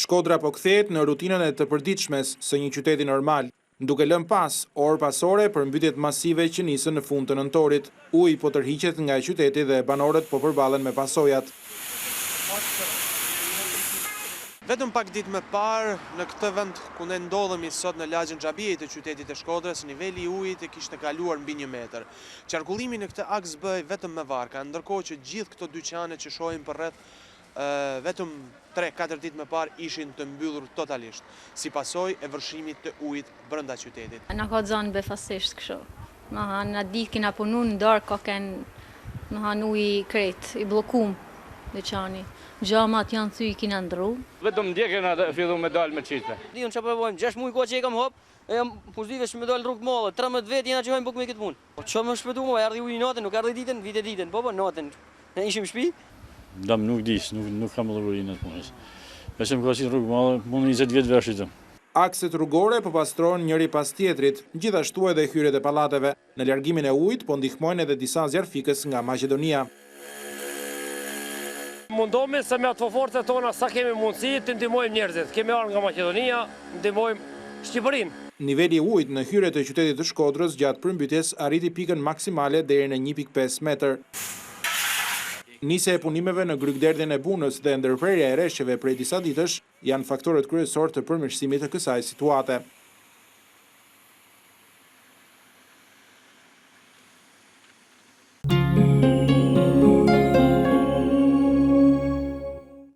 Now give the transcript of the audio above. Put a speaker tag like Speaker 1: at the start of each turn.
Speaker 1: Shkodra po kthehet në rutinën e të përditshmes së një qyteti normal, duke lënë pas orë pasore për mbytyjet masive që nisën në fund të nëntorit. Uji po tërhiqet nga qyteti dhe banorët po përballen me pasojat.
Speaker 2: Vetëm pak ditë më parë, në këtë vend ku ne ndodhemi sot në lagjen Xhabijej të qytetit të Shkodrës, niveli i ujit kishte kaluar mbi 1 metër. Qarkullimi në këtë aks bëhej vetëm me varka, ndërkohë që gjithë këto dyqane që shohim përreth vetëm 3-4 ditë më parë ishin të mbyllur totalisht, si pasojë e vërshimit të ujit brenda qytetit.
Speaker 3: Na ka zonë befasisht kështu. Na ditë kena punu në dorë koken uji krejt, i blokum dyqani. Gjamat janë thy kina ndru.
Speaker 4: Vetëm ndjekën atë fillu me dalë me qiste.
Speaker 5: Diun çfarë provojmë, 6 muaj kohë që e kam hop, e jam pozitive që më dal rrugë molle, 13 vjet jena që hojmë buk me këtë punë. Ço më shpëtu më, erdhi uji natën, nuk erdhi ditën, vite ditën, po natën. Ne ishim në shtëpi.
Speaker 4: Dam nuk dis, nuk kam llogarinë atë punës. Vetëm ka qenë rrugë molle, më 20 vjet veshit.
Speaker 1: Akset rrugore po pastrohen njëri pas tjetrit, gjithashtu edhe hyrjet e pallateve. Në largimin e ujit po ndihmojnë edhe disa zjarfikës nga Maqedonia.
Speaker 6: Mundohemi se me ato forcat tona sa kemi mundësi të ndihmojmë njerëzit. Kemi ardhur nga Maqedonia, ndihmojmë Shqipërinë.
Speaker 1: Niveli i ujit në hyrjet e qytetit të Shkodrës gjatë përmbytjes arriti pikën maksimale deri në 1.5 metër. Nisja e punimeve në Grykderdhjen e Bunës dhe ndërprerja e rreshqeve prej disa ditësh janë faktorët kryesor të përmirësimit të kësaj situate.